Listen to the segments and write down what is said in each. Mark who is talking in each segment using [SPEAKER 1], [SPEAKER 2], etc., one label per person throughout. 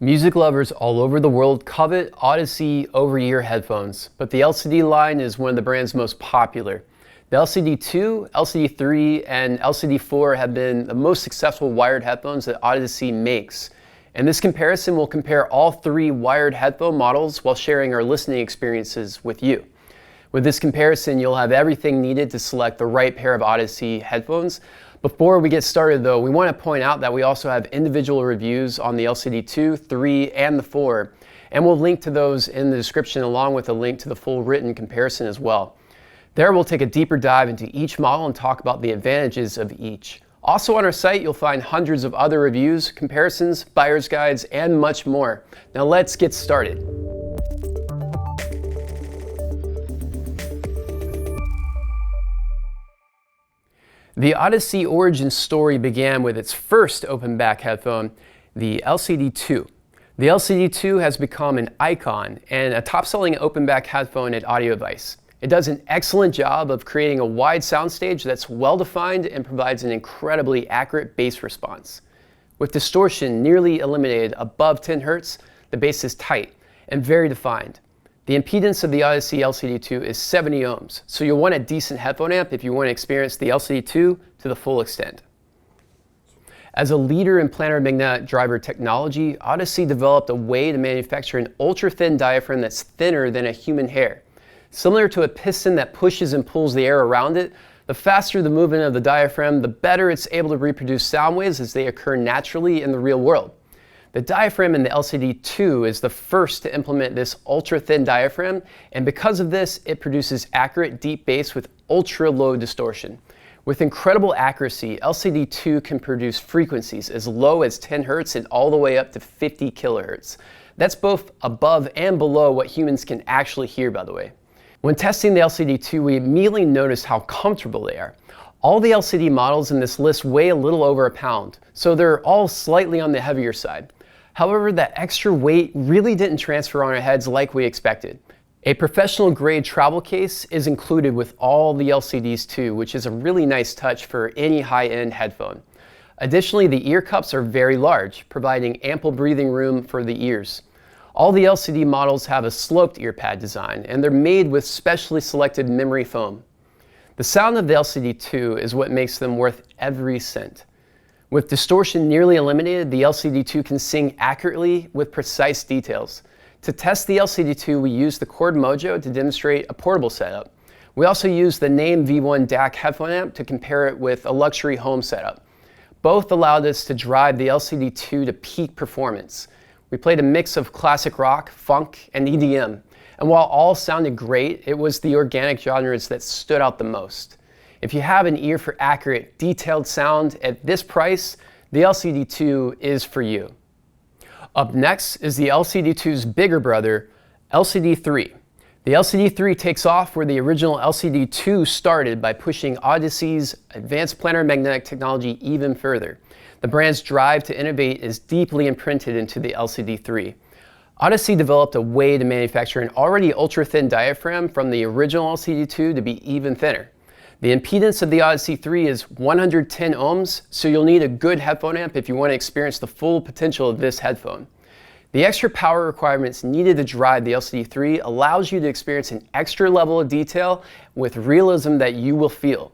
[SPEAKER 1] Music lovers all over the world covet Audeze over-ear headphones, but the LCD line is one of the brand's most popular. The LCD-2, LCD-3, and LCD-4 have been the most successful wired headphones that Audeze makes. In this comparison, we'll compare all three wired headphone models while sharing our listening experiences with you. With this comparison, you'll have everything needed to select the right pair of Audeze headphones. Before we get started though, we want to point out that we also have individual reviews on the LCD-2, 3, and the 4, and we'll link to those in the description along with a link to the full written comparison as well. There we'll take a deeper dive into each model and talk about the advantages of each. Also on our site, you'll find hundreds of other reviews, comparisons, buyer's guides, and much more. Now let's get started. The Audeze origin story began with its first open back headphone, the LCD-2. The LCD-2 has become an icon and a top-selling open back headphone at Audio Advice. It does an excellent job of creating a wide soundstage that's well-defined and provides an incredibly accurate bass response. With distortion nearly eliminated above 10 Hz, the bass is tight and very defined. The impedance of the Audeze LCD-2 is 70 ohms, so you'll want a decent headphone amp if you want to experience the LCD-2 to the full extent. As a leader in planar magnetic driver technology, Audeze developed a way to manufacture an ultra-thin diaphragm that's thinner than a human hair. Similar to a piston that pushes and pulls the air around it, the faster the movement of the diaphragm, the better it's able to reproduce sound waves as they occur naturally in the real world. The diaphragm in the LCD-2 is the first to implement this ultra-thin diaphragm, and because of this, it produces accurate deep bass with ultra-low distortion. With incredible accuracy, LCD-2 can produce frequencies as low as 10 Hz and all the way up to 50 kHz. That's both above and below what humans can actually hear, by the way. When testing the LCD-2, we immediately noticed how comfortable they are. All the LCD models in this list weigh a little over a pound, so they're all slightly on the heavier side. However, that extra weight really didn't transfer on our heads like we expected. A professional grade travel case is included with all the LCDs too, which is a really nice touch for any high-end headphone. Additionally, the ear cups are very large, providing ample breathing room for the ears. All the LCD models have a sloped ear pad design, and they're made with specially selected memory foam. The sound of the LCD-2 is what makes them worth every cent. With distortion nearly eliminated, the LCD-2 can sing accurately with precise details. To test the LCD-2, we used the Chord Mojo to demonstrate a portable setup. We also used the Name V1 DAC headphone amp to compare it with a luxury home setup. Both allowed us to drive the LCD-2 to peak performance. We played a mix of classic rock, funk, and EDM. And while all sounded great, it was the organic genres that stood out the most. If you have an ear for accurate, detailed sound at this price, the LCD-2 is for you. Up next is the LCD-2's bigger brother, LCD-3. The LCD-3 takes off where the original LCD-2 started by pushing Audeze's advanced planar magnetic technology even further. The brand's drive to innovate is deeply imprinted into the LCD-3. Audeze developed a way to manufacture an already ultra-thin diaphragm from the original LCD-2 to be even thinner. The impedance of the Audeze-3 is 110 ohms, so you'll need a good headphone amp if you want to experience the full potential of this headphone. The extra power requirements needed to drive the LCD-3 allows you to experience an extra level of detail with realism that you will feel.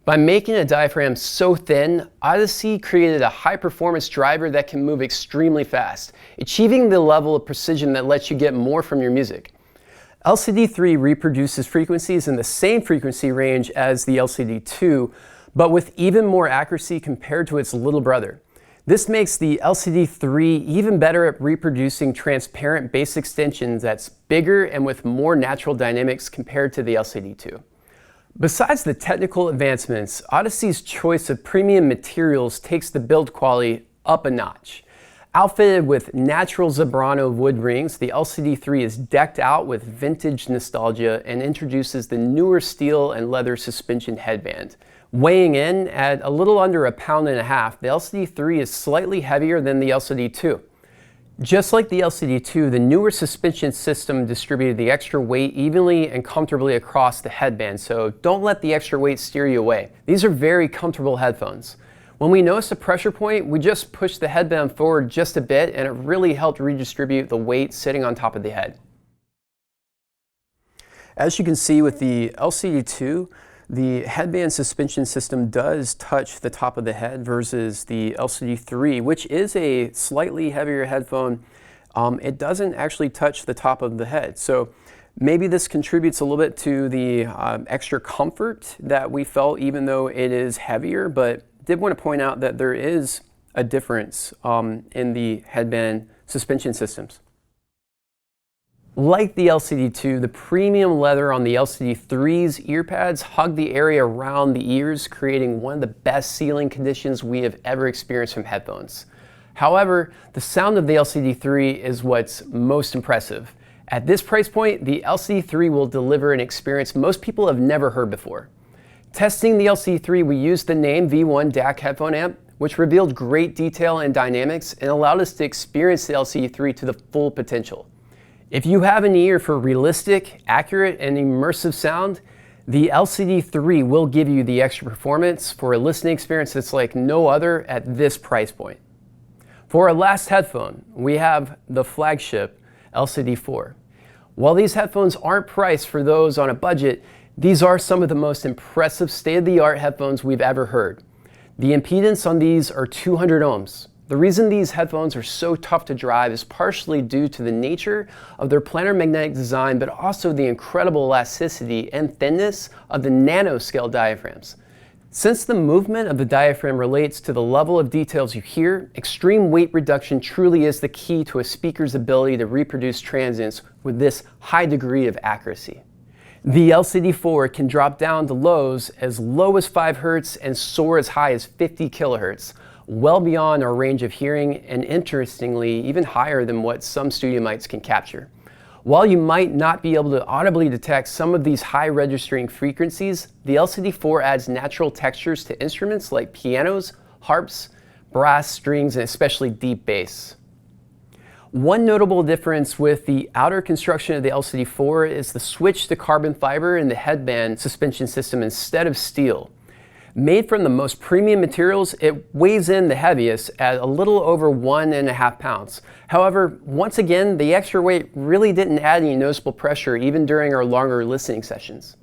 [SPEAKER 1] By making a diaphragm so thin, Audeze created a high-performance driver that can move extremely fast, achieving the level of precision that lets you get more from your music. LCD-3 reproduces frequencies in the same frequency range as the LCD-2, but with even more accuracy compared to its little brother. This makes the LCD-3 even better at reproducing transparent bass extensions that's bigger and with more natural dynamics compared to the LCD-2. Besides the technical advancements, Audeze's choice of premium materials takes the build quality up a notch. Outfitted with natural Zebrano wood rings, the LCD-3 is decked out with vintage nostalgia and introduces the newer steel and leather suspension headband. Weighing in at a little under a pound and a half, the LCD-3 is slightly heavier than the LCD-2. Just like the LCD-2, the newer suspension system distributed the extra weight evenly and comfortably across the headband, so don't let the extra weight steer you away. These are very comfortable headphones. When we noticed a pressure point, we just pushed the headband forward just a bit, and it really helped redistribute the weight sitting on top of the head. As you can see with the LCD-2, the headband suspension system does touch the top of the head versus the LCD-3, which is a slightly heavier headphone. It doesn't actually touch the top of the head. So maybe this contributes a little bit to the extra comfort that we felt even though it is heavier, but did want to point out that there is a difference in the headband suspension systems. Like the LCD-2, the premium leather on the LCD-3's ear pads hug the area around the ears, creating one of the best sealing conditions we have ever experienced from headphones. However, the sound of the LCD-3 is what's most impressive. At this price point, the LCD-3 will deliver an experience most people have never heard before. Testing the LCD-3, we used the name V1 DAC headphone amp, which revealed great detail and dynamics and allowed us to experience the LCD-3 to the full potential. If you have an ear for realistic, accurate, and immersive sound, the LCD-3 will give you the extra performance for a listening experience that's like no other at this price point. For our last headphone, we have the flagship LCD-4. While these headphones aren't priced for those on a budget, these are some of the most impressive state-of-the-art headphones we've ever heard. The impedance on these are 200 ohms. The reason these headphones are so tough to drive is partially due to the nature of their planar magnetic design, but also the incredible elasticity and thinness of the nanoscale diaphragms. Since the movement of the diaphragm relates to the level of details you hear, extreme weight reduction truly is the key to a speaker's ability to reproduce transients with this high degree of accuracy. The LCD-4 can drop down to lows as low as 5 Hz and soar as high as 50 kHz, well beyond our range of hearing and interestingly even higher than what some studio mics can capture. While you might not be able to audibly detect some of these high registering frequencies, the LCD-4 adds natural textures to instruments like pianos, harps, brass, strings, and especially deep bass. One notable difference with the outer construction of the LCD-4 is the switch to carbon fiber in the headband suspension system instead of steel. Made from the most premium materials, it weighs in the heaviest at a little over 1.5 pounds. However, once again, the extra weight really didn't add any noticeable pressure even during our longer listening sessions.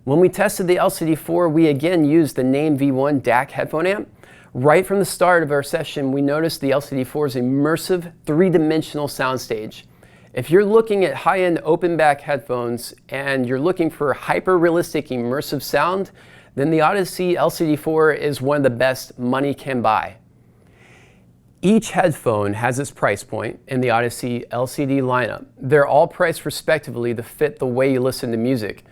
[SPEAKER 1] When we tested the LCD-4, we again used the name V1 DAC headphone amp. Right from the start of our session, we noticed the LCD-4's immersive three-dimensional soundstage. If you're looking at high-end open-back headphones and you're looking for hyper-realistic immersive sound, then the Audeze LCD-4 is one of the best money can buy. Each headphone has its price point in the Audeze LCD lineup. They're all priced respectively to fit the way you listen to music.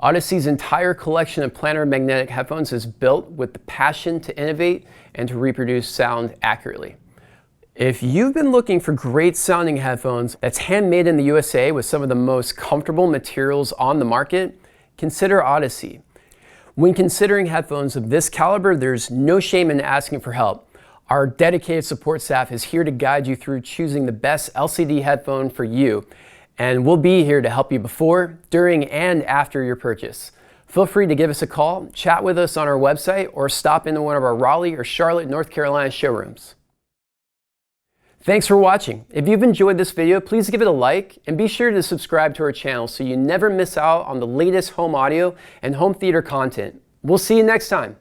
[SPEAKER 1] Audeze's entire collection of planar magnetic headphones is built with the passion to innovate and to reproduce sound accurately. If you've been looking for great sounding headphones that's handmade in the USA with some of the most comfortable materials on the market, consider Audeze. When considering headphones of this caliber, there's no shame in asking for help. Our dedicated support staff is here to guide you through choosing the best LCD headphone for you, and we'll be here to help you before, during, and after your purchase. Feel free to give us a call, chat with us on our website, or stop into one of our Raleigh or Charlotte, North Carolina showrooms. Thanks for watching. If you've enjoyed this video, please give it a like and be sure to subscribe to our channel so you never miss out on the latest home audio and home theater content. We'll see you next time.